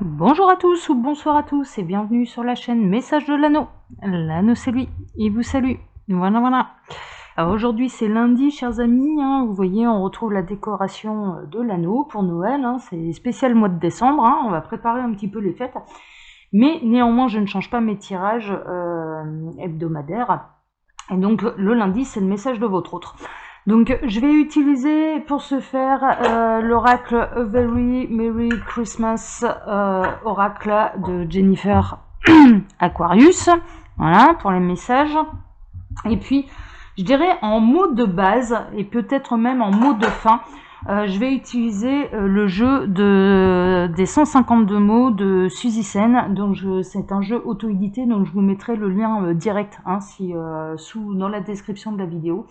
Bonjour à tous ou bonsoir à tous et bienvenue sur la chaîne Message de l'Anneau. L'Anneau c'est lui, il vous salue. Voilà. Alors aujourd'hui c'est lundi chers amis, hein, vous voyez on retrouve la décoration de l'Anneau pour Noël, hein, c'est spécial mois de décembre, hein, on va préparer un petit peu les fêtes. Mais néanmoins je ne change pas mes tirages hebdomadaires. Et donc le lundi c'est le message de votre autre. Donc je vais utiliser pour ce faire l'oracle A Very Merry Christmas, oracle de Jennifer Aquarius, voilà pour les messages. Et puis je dirais en mot de base et peut-être même en mot de fin, je vais utiliser le jeu des 152 mots de Suzy Sen. Donc c'est un jeu auto-édité, donc je vous mettrai le lien direct hein, dans la description de la vidéo,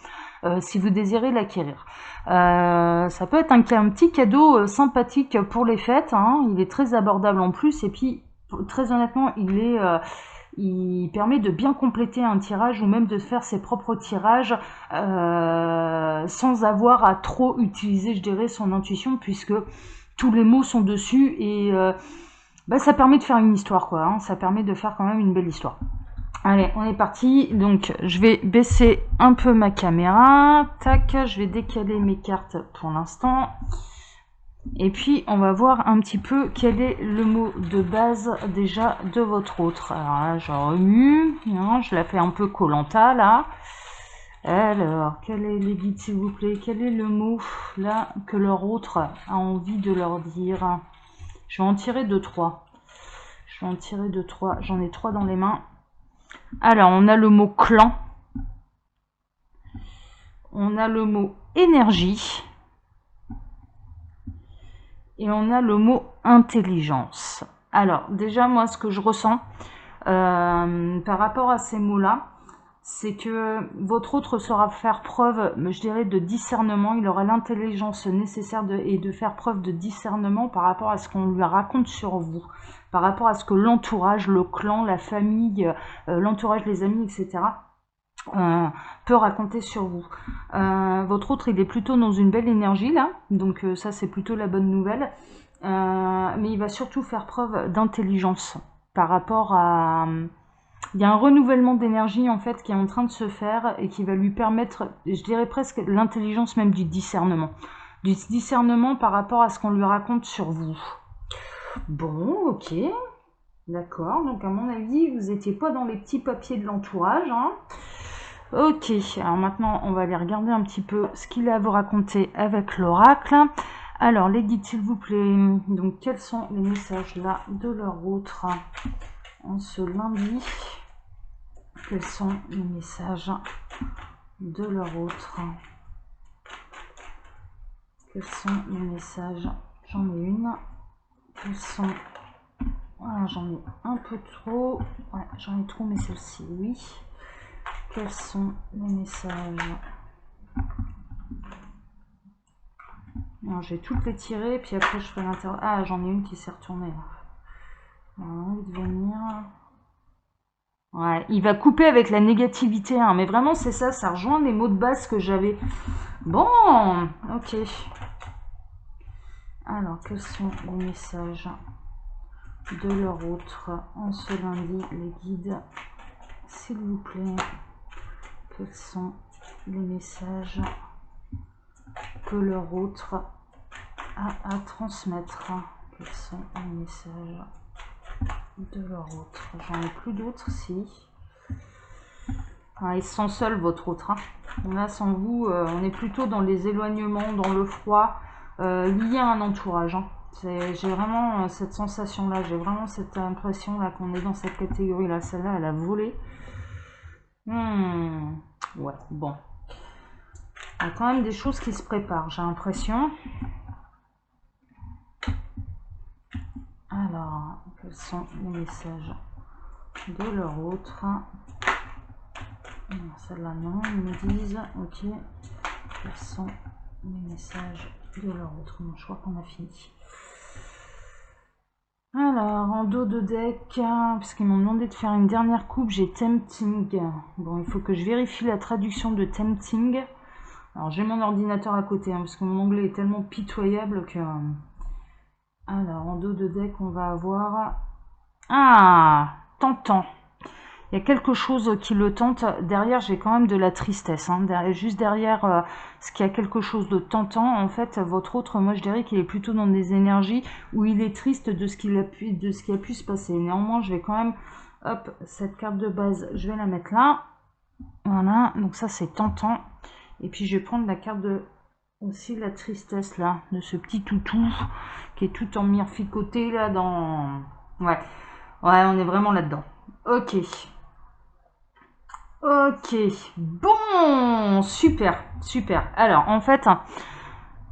si vous désirez l'acquérir. Ça peut être un petit cadeau sympathique pour les fêtes, hein. Il est très abordable en plus, et puis très honnêtement, il permet de bien compléter un tirage ou même de faire ses propres tirages sans avoir à trop utiliser, je dirais, son intuition, puisque tous les mots sont dessus et ça permet de faire une histoire, quoi. Hein. Ça permet de faire quand même une belle histoire. Allez, on est parti. Donc, je vais baisser un peu ma caméra. Tac, je vais décaler mes cartes pour l'instant. Et puis, on va voir un petit peu quel est le mot de base déjà de votre autre. Alors là, je remue. Je la fais un peu Koh-Lanta, là. Alors, quel est les guides, s'il vous plaît? Quel est le mot, là, que leur autre a envie de leur dire? Je vais en tirer 2-3. J'en ai 3 dans les mains. Alors, on a le mot clan. On a le mot énergie. Et on a le mot intelligence. Alors, déjà, moi, ce que je ressens par rapport à ces mots-là, c'est que votre autre saura faire preuve, je dirais, de discernement. Il aura l'intelligence nécessaire et de faire preuve de discernement par rapport à ce qu'on lui raconte sur vous, par rapport à ce que l'entourage, le clan, la famille, l'entourage, les amis, etc. Peut raconter sur vous. Votre autre, il est plutôt dans une belle énergie là, donc ça c'est plutôt la bonne nouvelle. Mais il va surtout faire preuve d'intelligence par rapport à... Il y a un renouvellement d'énergie en fait qui est en train de se faire et qui va lui permettre, je dirais presque l'intelligence même du discernement. Du discernement par rapport à ce qu'on lui raconte sur vous. Bon, ok, d'accord. Donc à mon avis, vous n'étiez pas dans les petits papiers de l'entourage, hein. Ok, alors maintenant on va aller regarder un petit peu ce qu'il a à vous raconter avec l'oracle. Alors les guides s'il vous plaît, donc quels sont les messages là de leur autre en ce lundi? Quels sont les messages de leur autre? Quels sont les messages? J'en ai une. Quels sont... Voilà, j'en ai un peu trop. Ouais, j'en ai trop, mais celle-ci, oui. Quels sont les messages? Non, je vais toutes les tirer, puis après je ferai l'intervalle. Ah, j'en ai une qui s'est retournée là. On a envie de venir. Ouais, il va couper avec la négativité, hein, mais vraiment c'est ça, ça rejoint les mots de base que j'avais. Bon, ok. Alors, quels sont les messages de leur autre en ce lundi, les guides, s'il vous plaît? Quels sont les messages que leur autre a à transmettre? Quels sont les messages de leur autre? J'en ai plus d'autres, si. Ah, ils se sentent seuls, votre autre. Hein. Là, sans vous, on est plutôt dans les éloignements, dans le froid, lié à un entourage. Hein. J'ai vraiment cette sensation-là, j'ai vraiment cette impression-là qu'on est dans cette catégorie-là. Celle-là, elle a volé. Ouais, bon. Il y a quand même des choses qui se préparent, j'ai l'impression. Alors, quels sont les messages de leur autre? Celle-là, non, ils me disent, ok. Quels sont les messages de leur autre? Bon, je crois qu'on a fini. Alors, en dos de deck, parce qu'ils m'ont demandé de faire une dernière coupe, j'ai Tempting. Bon, il faut que je vérifie la traduction de Tempting. Alors, j'ai mon ordinateur à côté, hein, parce que mon anglais est tellement pitoyable que Alors, en dos de deck, on va avoir... Ah, tentant. Il y a quelque chose qui le tente. Derrière, j'ai quand même de la tristesse. Hein. Juste derrière, ce qui a quelque chose de tentant, en fait, votre autre, moi je dirais qu'il est plutôt dans des énergies où il est triste de ce qui a pu se passer. Néanmoins, je vais quand même, hop, cette carte de base, je vais la mettre là. Voilà, donc ça c'est tentant. Et puis je vais prendre la carte de aussi la tristesse là, de ce petit toutou qui est tout en mirficoté là dans... Ouais, ouais, on est vraiment là-dedans. Ok. Ok, bon, super, super. Alors, en fait,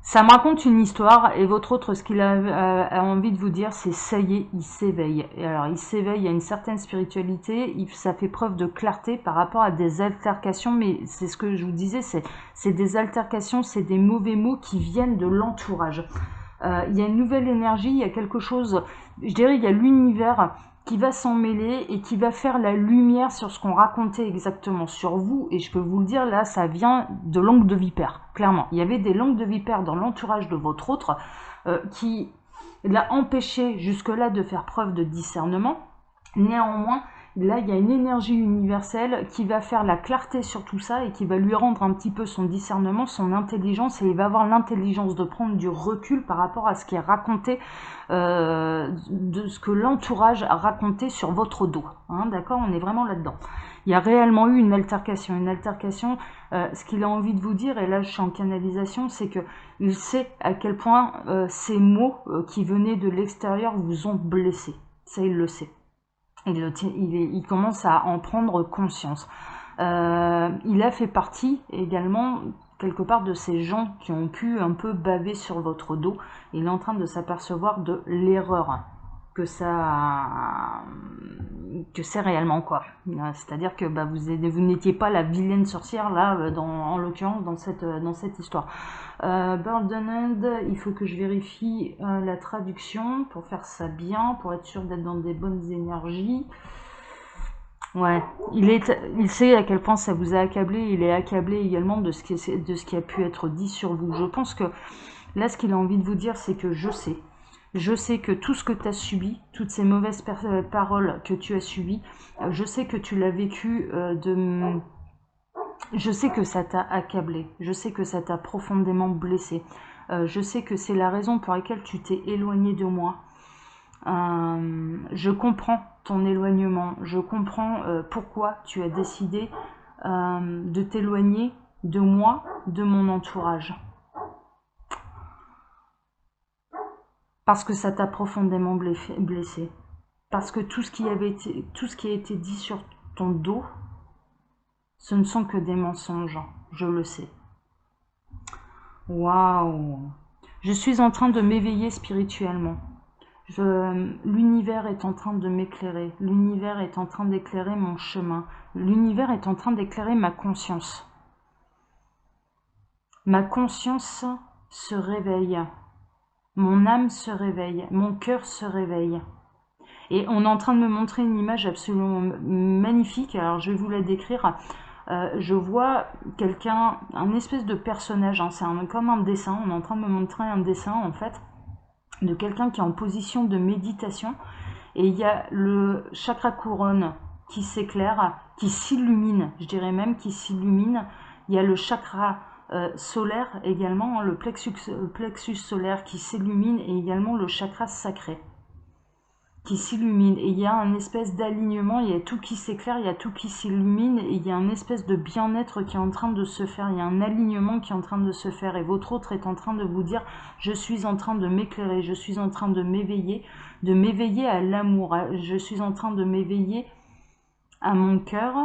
ça me raconte une histoire et votre autre, ce qu'il a envie de vous dire, c'est ça y est, il s'éveille. Et alors, il s'éveille à une certaine spiritualité, ça fait preuve de clarté par rapport à des altercations, mais c'est ce que je vous disais, c'est des altercations, c'est des mauvais mots qui viennent de l'entourage. Il y a une nouvelle énergie, il y a quelque chose, je dirais, il y a l'univers qui va s'en mêler et qui va faire la lumière sur ce qu'on racontait exactement sur vous. Et je peux vous le dire, là, ça vient de langue de vipère, clairement. Il y avait des langues de vipère dans l'entourage de votre autre qui l'a empêché jusque-là de faire preuve de discernement. Néanmoins, là, il y a une énergie universelle qui va faire la clarté sur tout ça et qui va lui rendre un petit peu son discernement, son intelligence, et il va avoir l'intelligence de prendre du recul par rapport à ce qui est raconté, de ce que l'entourage a raconté sur votre dos. Hein, d'accord, on est vraiment là-dedans. Il y a réellement eu une altercation. Ce qu'il a envie de vous dire, et là je suis en canalisation, c'est que il sait à quel point ces mots qui venaient de l'extérieur vous ont blessé. Ça, il le sait. Il commence à en prendre conscience. Il a fait partie également quelque part de ces gens qui ont pu un peu baver sur votre dos. Il est en train de s'apercevoir de l'erreur que c'est réellement, quoi. C'est-à-dire que bah, vous n'étiez pas la vilaine sorcière là, en l'occurrence dans cette histoire. Burdened, il faut que je vérifie la traduction pour faire ça bien, pour être sûr d'être dans des bonnes énergies. Ouais, il sait à quel point ça vous a accablé, il est accablé également de ce qui a pu être dit sur vous. Je pense que là, ce qu'il a envie de vous dire, c'est que je sais que tout ce que tu as subi, toutes ces mauvaises paroles que tu as subies, je sais que tu l'as vécu je sais que ça t'a accablé, je sais que ça t'a profondément blessé. Je sais que c'est la raison pour laquelle tu t'es éloigné de moi. Je comprends ton éloignement, je comprends pourquoi tu as décidé de t'éloigner de moi, de mon entourage. Parce que ça t'a profondément blessé. Parce que tout ce qui a été dit sur ton dos, ce ne sont que des mensonges, je le sais. Waouh! Je suis en train de m'éveiller spirituellement. L'univers est en train de m'éclairer. L'univers est en train d'éclairer mon chemin. L'univers est en train d'éclairer ma conscience. Ma conscience se réveille. Mon âme se réveille. Mon cœur se réveille. Et on est en train de me montrer une image absolument magnifique. Alors je vais vous la décrire. Je vois quelqu'un, un espèce de personnage, hein, c'est comme un dessin. On est en train de me montrer un dessin en fait de quelqu'un qui est en position de méditation. Et il y a le chakra couronne qui s'éclaire, qui s'illumine, je dirais même qui s'illumine. Il y a le chakra solaire également, hein, le plexus solaire qui s'illumine, et également le chakra sacré qui s'illumine. Et il y a un espèce d'alignement, il y a tout qui s'éclaire, il y a tout qui s'illumine, et il y a un espèce de bien-être qui est en train de se faire, il y a un alignement qui est en train de se faire, et votre autre est en train de vous dire, je suis en train de m'éclairer, je suis en train de m'éveiller à l'amour, je suis en train de m'éveiller à mon cœur.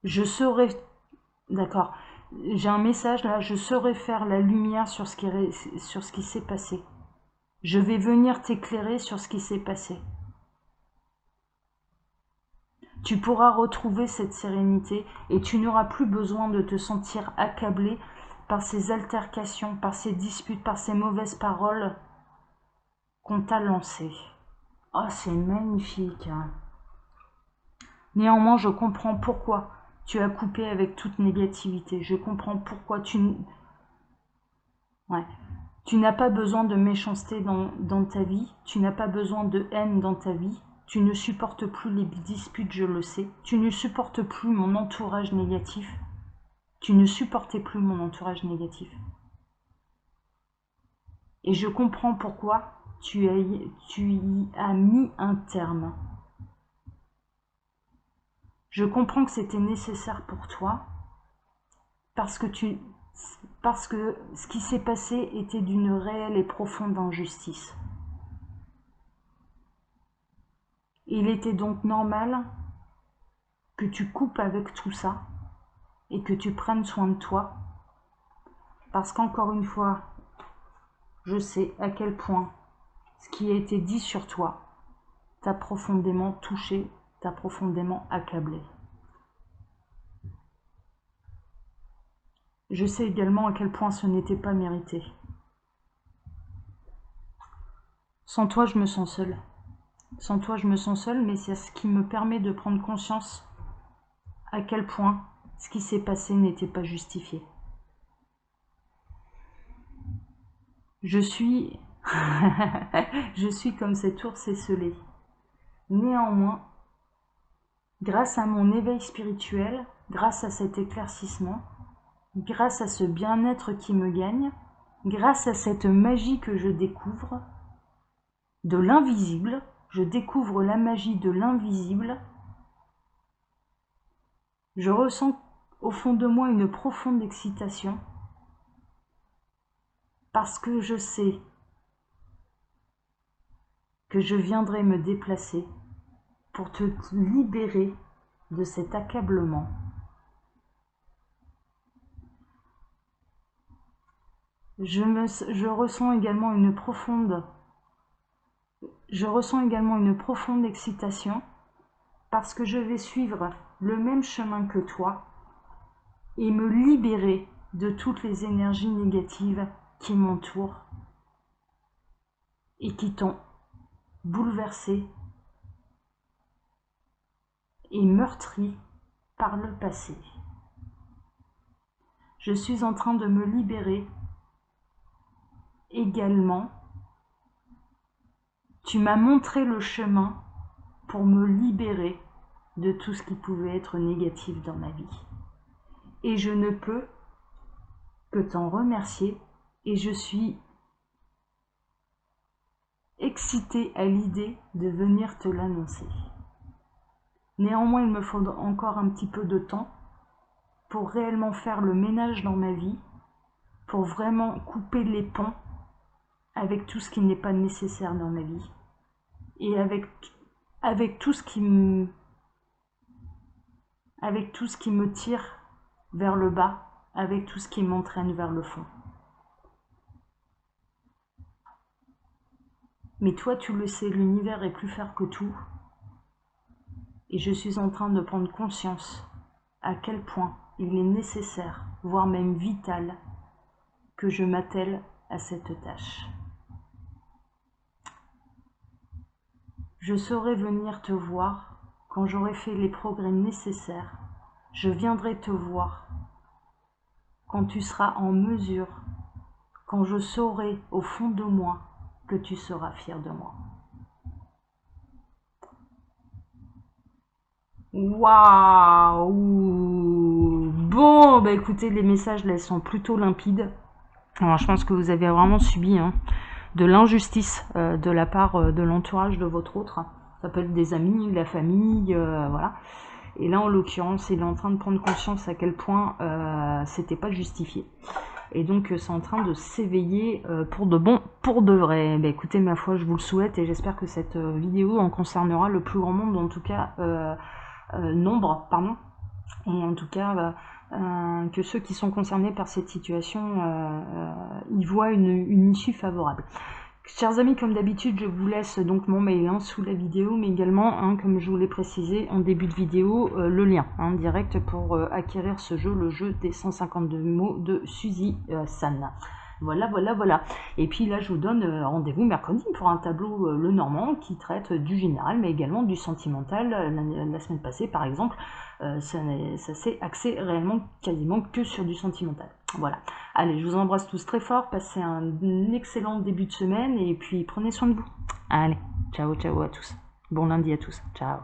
Je saurais, d'accord, j'ai un message là, je saurais faire la lumière sur ce qui s'est passé. Je vais venir t'éclairer sur ce qui s'est passé. Tu pourras retrouver cette sérénité et tu n'auras plus besoin de te sentir accablé par ces altercations, par ces disputes, par ces mauvaises paroles qu'on t'a lancées. Oh, c'est magnifique. Néanmoins, je comprends pourquoi tu as coupé avec toute négativité. Je comprends pourquoi tu... Ouais. Tu n'as pas besoin de méchanceté dans ta vie, tu n'as pas besoin de haine dans ta vie, tu ne supportes plus les disputes, je le sais, tu ne supportes plus mon entourage négatif, tu ne supportais plus mon entourage négatif. Et je comprends pourquoi tu y as mis un terme. Je comprends que c'était nécessaire pour toi, parce que ce qui s'est passé était d'une réelle et profonde injustice. Il était donc normal que tu coupes avec tout ça et que tu prennes soin de toi, parce qu'encore une fois, je sais à quel point ce qui a été dit sur toi t'a profondément touché, t'a profondément accablé. Je sais également à quel point ce n'était pas mérité. Sans toi, je me sens seule. Sans toi, je me sens seule, mais c'est ce qui me permet de prendre conscience à quel point ce qui s'est passé n'était pas justifié. Je suis comme cet ours esselé. Néanmoins, grâce à mon éveil spirituel, grâce à cet éclaircissement, grâce à ce bien-être qui me gagne, grâce à cette magie que je découvre, de l'invisible, je découvre la magie de l'invisible, je ressens au fond de moi une profonde excitation, parce que je sais que je viendrai me déplacer pour te libérer de cet accablement. Je ressens également une profonde excitation parce que je vais suivre le même chemin que toi et me libérer de toutes les énergies négatives qui m'entourent et qui t'ont bouleversé et meurtri par le passé. Je suis en train de me libérer également. Tu m'as montré le chemin pour me libérer de tout ce qui pouvait être négatif dans ma vie. Et je ne peux que t'en remercier et je suis excitée à l'idée de venir te l'annoncer. Néanmoins, il me faudra encore un petit peu de temps pour réellement faire le ménage dans ma vie, pour vraiment couper les ponts avec tout ce qui n'est pas nécessaire dans ma vie et avec tout ce qui me tire vers le bas, avec tout ce qui m'entraîne vers le fond. Mais toi, tu le sais, l'univers est plus fort que tout. Et je suis en train de prendre conscience à quel point il est nécessaire, voire même vital, que je m'attelle à cette tâche. Je saurai venir te voir quand j'aurai fait les progrès nécessaires. Je viendrai te voir quand tu seras en mesure, quand je saurai au fond de moi que tu seras fier de moi. Waouh! Bon, bah écoutez, les messages là sont plutôt limpides. Alors je pense que vous avez vraiment subi de l'injustice de la part de l'entourage de votre autre. Ça peut être des amis, la famille, voilà. Et là en l'occurrence, il est en train de prendre conscience à quel point c'était pas justifié. Et donc c'est en train de s'éveiller pour de bon, pour de vrai. Bah, écoutez, ma foi, je vous le souhaite et j'espère que cette vidéo en concernera le plus grand nombre, en tout cas nombre, pardon. Et en tout cas, que ceux qui sont concernés par cette situation y voient une issue favorable. Chers amis, comme d'habitude, je vous laisse donc mon mail sous la vidéo, mais également, comme je vous l'ai précisé en début de vidéo, le lien direct pour acquérir ce jeu, le jeu des 152 mots de Suzy San. Voilà. Et puis là, je vous donne rendez-vous mercredi pour un tableau Le Normand qui traite du général, mais également du sentimental. La semaine passée, par exemple, ça s'est axé réellement quasiment que sur du sentimental. Voilà. Allez, je vous embrasse tous très fort, passez un excellent début de semaine et puis prenez soin de vous. Allez, ciao, ciao à tous. Bon lundi à tous. Ciao.